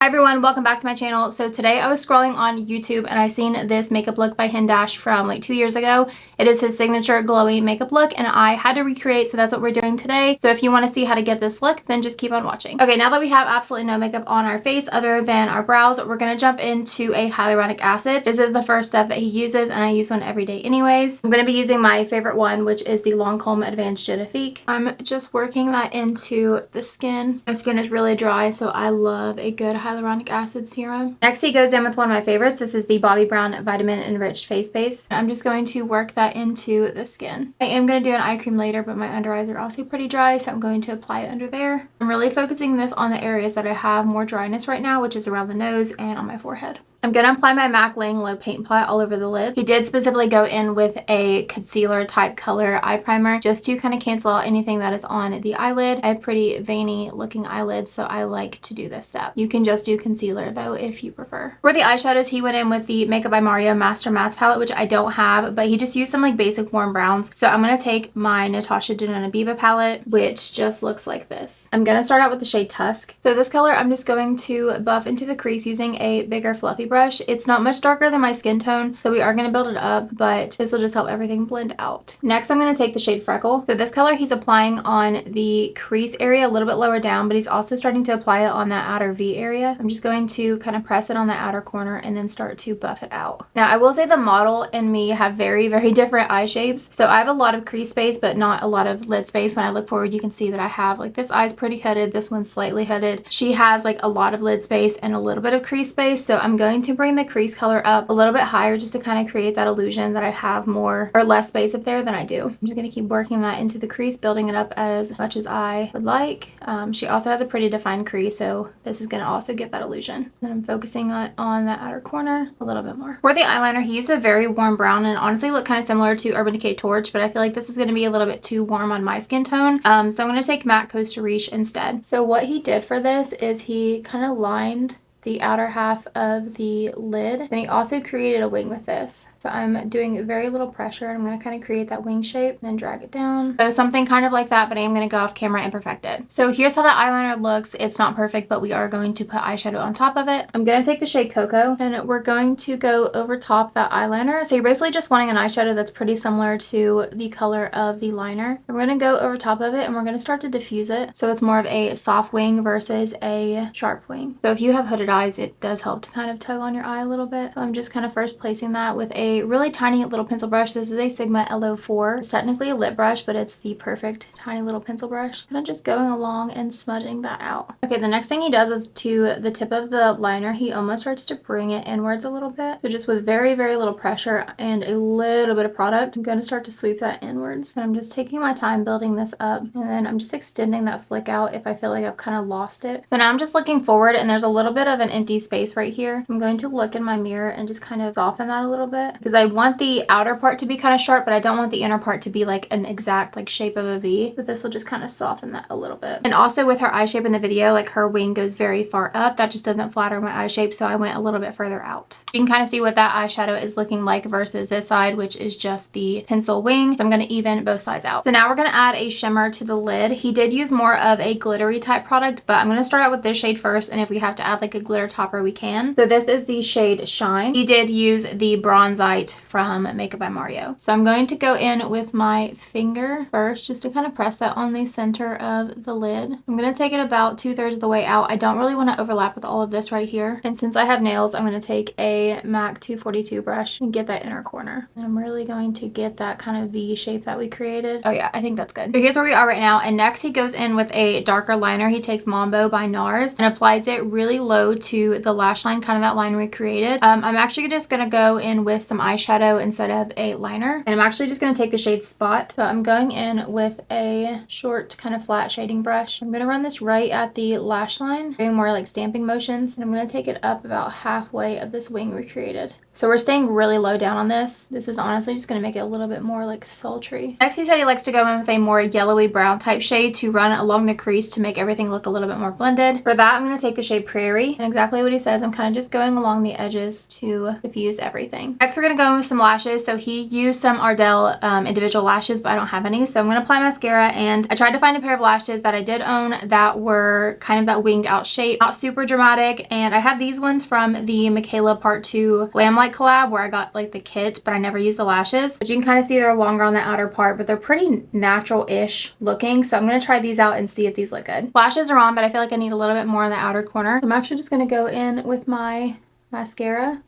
Hi everyone, welcome back to my channel. So today I was scrolling on YouTube and I seen this makeup look by HINDASH from like 2 years ago. It is his signature glowy makeup look and I had to recreate, so that's what we're doing today. So if you want to see how to get this look, then just keep on watching. Okay, now that we have absolutely no makeup on our face other than our brows, we're going to jump into a hyaluronic acid. This is the first step that he uses and I use one every day anyways. I'm going to be using my favorite one, which is the Lancome Advanced Genifique. I'm just working that into the skin. My skin is really dry, so I love a good hyaluronic acid serum. Next, he goes in with one of my favorites. This is the Bobbi Brown Vitamin Enriched Face Base. I'm just going to work that into the skin. I am going to do an eye cream later, but my under eyes are also pretty dry, so I'm going to apply it under there. I'm really focusing this on the areas that I have more dryness right now, which is around the nose and on my forehead. I'm going to apply my MAC Laying Low paint pot all over the lid. He did specifically go in with a concealer type color eye primer just to kind of cancel out anything that is on the eyelid. I have pretty veiny looking eyelids, so I like to do this step. You can just do concealer though if you prefer. For the eyeshadows, he went in with the Makeup by Mario Master Mattes palette, which I don't have, but he just used some like basic warm browns. So I'm going to take my Natasha Denona Biba palette, which just looks like this. I'm going to start out with the shade Tusk. So this color, I'm just going to buff into the crease using a bigger fluffy brush. It's not much darker than my skin tone, so we are going to build it up, but this will just help everything blend out. Next, I'm going to take the shade Freckle. So this color he's applying on the crease area a little bit lower down, but he's also starting to apply it on that outer V area. I'm just going to kind of press it on the outer corner and then start to buff it out. Now, I will say the model and me have very, very different eye shapes. So I have a lot of crease space, but not a lot of lid space. When I look forward, you can see that I have like this eye's pretty hooded, this one's slightly hooded. She has like a lot of lid space and a little bit of crease space. So I'm going to bring the crease color up a little bit higher just to kind of create that illusion that I have more or less space up there than I do. I'm just going to keep working that into the crease, building it up as much as I would like. She also has a pretty defined crease, so this is going to also give that illusion. Then I'm focusing on that outer corner a little bit more. For the eyeliner, he used a very warm brown and honestly looked kind of similar to Urban Decay Torch, but I feel like this is going to be a little bit too warm on my skin tone. So I'm going to take MAC Costa Riche instead. So what he did for this is he kind of lined the outer half of the lid. Then he also created a wing with this. So I'm doing very little pressure and I'm going to kind of create that wing shape and then drag it down. So something kind of like that, but I am going to go off camera and perfect it. So here's how the eyeliner looks. It's not perfect, but we are going to put eyeshadow on top of it. I'm going to take the shade Cocoa and we're going to go over top that eyeliner. So you're basically just wanting an eyeshadow that's pretty similar to the color of the liner. We're going to go over top of it and we're going to start to diffuse it. So it's more of a soft wing versus a sharp wing. So if you have hooded eyes, it does help to kind of tug on your eye a little bit. So I'm just kind of first placing that with a really tiny little pencil brush. This is a Sigma LO4. It's technically a lip brush, but it's the perfect tiny little pencil brush. Kind of just going along and smudging that out. Okay, the next thing he does is to the tip of the liner, he almost starts to bring it inwards a little bit. So just with very, very little pressure and a little bit of product, I'm going to start to sweep that inwards. And I'm just taking my time building this up. And then I'm just extending that flick out if I feel like I've kind of lost it. So now I'm just looking forward and there's a little bit of an empty space right here. So I'm going to look in my mirror and just kind of soften that a little bit because I want the outer part to be kind of sharp, but I don't want the inner part to be like an exact like shape of a V. So this will just kind of soften that a little bit. And also with her eye shape in the video, like her wing goes very far up. That just doesn't flatter my eye shape, so I went a little bit further out. You can kind of see what that eyeshadow is looking like versus this side, which is just the pencil wing. So I'm going to even both sides out. So now we're going to add a shimmer to the lid. He did use more of a glittery type product, but I'm going to start out with this shade first, and if we have to add like a glitter topper, we can. So this is the shade Shine. He did use the Bronzite from Makeup by Mario. So I'm going to go in with my finger first just to kind of press that on the center of the lid. I'm going to take it about 2/3 of the way out. I don't really want to overlap with all of this right here. And since I have nails, I'm going to take a MAC 242 brush and get that inner corner. And I'm really going to get that kind of V shape that we created. Oh yeah, I think that's good. So here's where we are right now. And next he goes in with a darker liner. He takes Mambo by NARS and applies it really low to the lash line, kind of that line we created. I'm actually just going to go in with some eyeshadow instead of a liner. And I'm actually just going to take the shade Spot. So I'm going in with a short kind of flat shading brush. I'm going to run this right at the lash line, doing more like stamping motions. And I'm going to take it up about halfway of this wing we created. So we're staying really low down on this. This is honestly just going to make it a little bit more like sultry. Next, he said he likes to go in with a more yellowy brown type shade to run along the crease to make everything look a little bit more blended. For that, I'm going to take the shade Prairie, and exactly what he says, I'm kind of just going along the edges to diffuse everything. Next, we're going to go in with some lashes. So he used some Ardell individual lashes, but I don't have any. So I'm going to apply mascara, and I tried to find a pair of lashes that I did own that were kind of that winged out shape, not super dramatic. And I have these ones from the Michaela Part 2 Glam Light collab where I got like the kit, but I never used the lashes. But you can kind of see they're longer on the outer part, but they're pretty natural-ish looking. So I'm going to try these out and see if these look good. Lashes are on, but I feel like I need a little bit more on the outer corner. I'm actually just going to go in with my mascara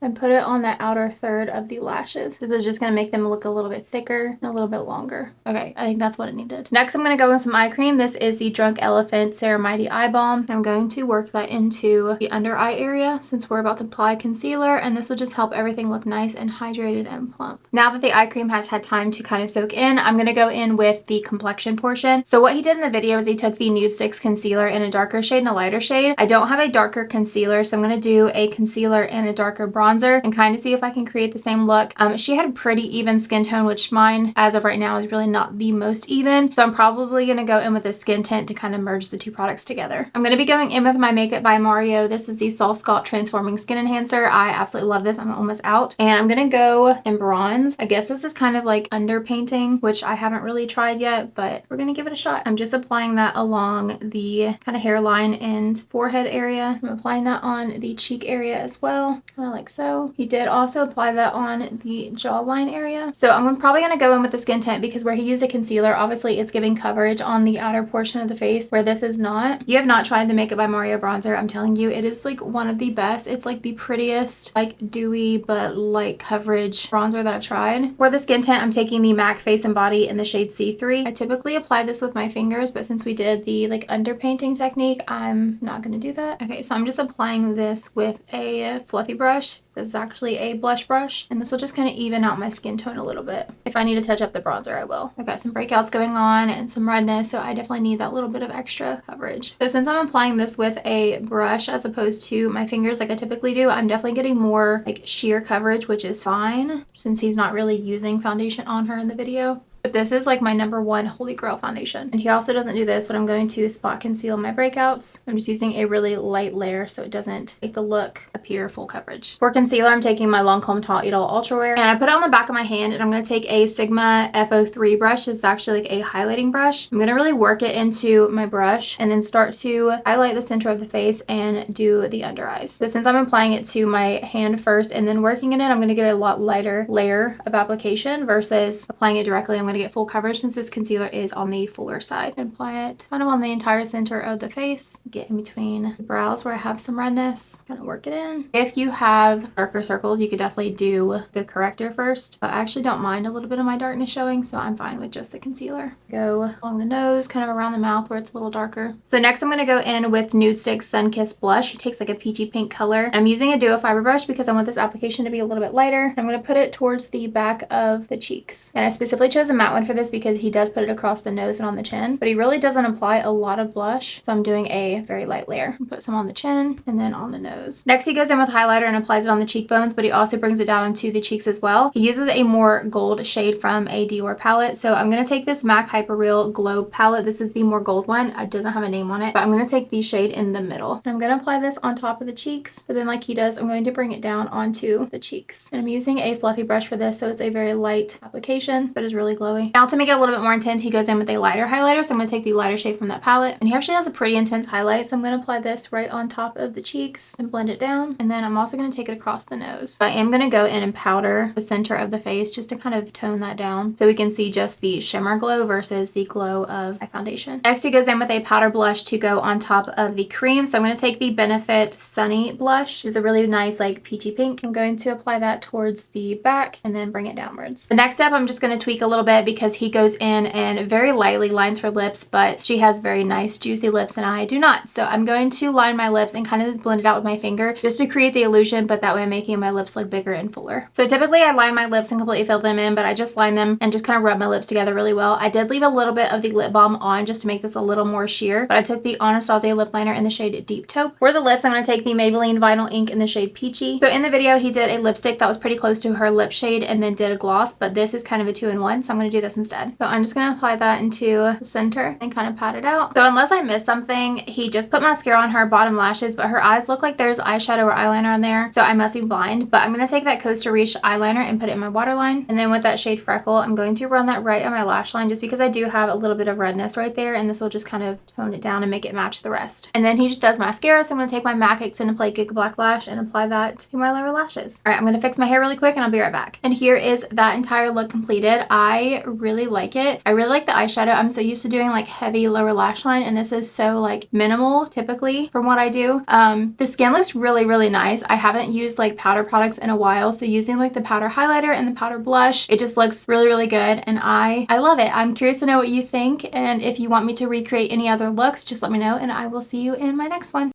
and put it on the outer third of the lashes. This is just going to make them look a little bit thicker and a little bit longer. Okay, I think that's what it needed. Next, I'm going to go with some eye cream. This is the Drunk Elephant Ceramighty Eye Balm. I'm going to work that into the under eye area since we're about to apply concealer, and this will just help everything look nice and hydrated and plump. Now that the eye cream has had time to kind of soak in, I'm going to go in with the complexion portion. So what he did in the video is he took the Nudestix concealer in a darker shade and a lighter shade. I don't have a darker concealer, so I'm going to do a concealer and a darker bronzer and kind of see if I can create the same look. She had a pretty even skin tone, which mine as of right now is really not the most even. So I'm probably going to go in with a skin tint to kind of merge the two products together. I'm going to be going in with my Makeup by Mario. This is the Soft Sculpt Transforming Skin Enhancer. I absolutely love this. I'm almost out. And I'm going to go in bronze. I guess this is kind of like underpainting, which I haven't really tried yet, but we're going to give it a shot. I'm just applying that along the kind of hairline and forehead area. I'm applying that on the cheek area as well, kind of like so. He did also apply that on the jawline area. So I'm probably going to go in with the skin tint because where he used a concealer, obviously it's giving coverage on the outer portion of the face where this is not. If you have not tried the Makeup by Mario bronzer, I'm telling you, it is like one of the best. It's like the prettiest, like dewy but light coverage bronzer that I've tried. For the skin tint, I'm taking the MAC Face and Body in the shade C3. I typically apply this with my fingers, but since we did the like underpainting technique, I'm not going to do that. Okay, so I'm just applying this with a fluffy brush. This is actually a blush brush, and this will just kind of even out my skin tone a little bit. If I need to touch up the bronzer, I will. I've got some breakouts going on and some redness, so I definitely need that little bit of extra coverage. So since I'm applying this with a brush as opposed to my fingers like I typically do, I'm definitely getting more like sheer coverage, which is fine since he's not really using foundation on her in the video. But this is like my #1 holy grail foundation. And he also doesn't do this, but I'm going to spot conceal my breakouts. I'm just using a really light layer so it doesn't make the look appear full coverage. For concealer, I'm taking my Lancome Taupe Idole Ultra Wear, and I put it on the back of my hand, and I'm going to take a Sigma F03 brush. It's actually like a highlighting brush. I'm going to really work it into my brush and then start to highlight the center of the face and do the under eyes. So since I'm applying it to my hand first and then working in it, I'm going to get a lot lighter layer of application versus applying it directly. I'm going to get full coverage since this concealer is on the fuller side. And apply it kind of on the entire center of the face. Get in between the brows where I have some redness. Kind of work it in. If you have darker circles, you could definitely do the corrector first. But I actually don't mind a little bit of my darkness showing, so I'm fine with just the concealer. Go along the nose, kind of around the mouth where it's a little darker. So next I'm going to go in with Nudestix Sunkissed Blush. It takes like a peachy pink color. I'm using a duo fiber brush because I want this application to be a little bit lighter. I'm going to put it towards the back of the cheeks. And I specifically chose a matte one for this because he does put it across the nose and on the chin, but he really doesn't apply a lot of blush. So I'm doing a very light layer. Put some on the chin and then on the nose. Next he goes in with highlighter and applies it on the cheekbones, but he also brings it down into the cheeks as well. He uses a more gold shade from a Dior palette. So I'm going to take this MAC Hyper Real Glow palette. This is the more gold one. It doesn't have a name on it, but I'm going to take the shade in the middle. And I'm going to apply this on top of the cheeks, but then like he does, I'm going to bring it down onto the cheeks. And I'm using a fluffy brush for this, so it's a very light application, but it's really glowy. Now to make it a little bit more intense, he goes in with a lighter highlighter, so I'm going to take the lighter shade from that palette, and he actually has a pretty intense highlight, so I'm going to apply this right on top of the cheeks and blend it down, and then I'm also going to take it across the nose. So I am going to go in and powder the center of the face just to kind of tone that down so we can see just the shimmer glow versus the glow of my foundation. Next he goes in with a powder blush to go on top of the cream, so I'm going to take the Benefit Sunny blush, which is a really nice like peachy pink. I'm going to apply that towards the back and then bring it downwards. The next step, I'm just going to tweak a little bit bit because he goes in and very lightly lines her lips, but she has very nice juicy lips and I do not. So I'm going to line my lips and kind of blend it out with my finger just to create the illusion, but that way I'm making my lips look bigger and fuller. So typically I line my lips and completely fill them in, but I just line them and just kind of rub my lips together really well. I did leave a little bit of the lip balm on just to make this a little more sheer, but I took the Anastasia lip liner in the shade Deep Taupe. For the lips, I'm going to take the Maybelline Vinyl Ink in the shade Peachy. So in the video, he did a lipstick that was pretty close to her lip shade and then did a gloss, but this is kind of a 2-in-1, so I'm going to do this instead. So I'm just going to apply that into the center and kind of pat it out. So unless I missed something, he just put mascara on her bottom lashes, but her eyes look like there's eyeshadow or eyeliner on there, so I must be blind. But I'm going to take that Costa Riche eyeliner and put it in my waterline, and then with that shade Freckle, I'm going to run that right on my lash line just because I do have a little bit of redness right there, and this will just kind of tone it down and make it match the rest. And then he just does mascara, so I'm going to take my MAC Extended Play Giga Black Lash and apply that to my lower lashes. All right, I'm going to fix my hair really quick and I'll be right back. And here is that entire look completed. I really like it. I really like the eyeshadow. I'm so used to doing like heavy lower lash line, and this is so like minimal typically from what I do. The skin looks really, really nice. I haven't used like powder products in a while, so using like the powder highlighter and the powder blush, it just looks really, really good, and I love it. I'm curious to know what you think, and if you want me to recreate any other looks, just let me know, and I will see you in my next one.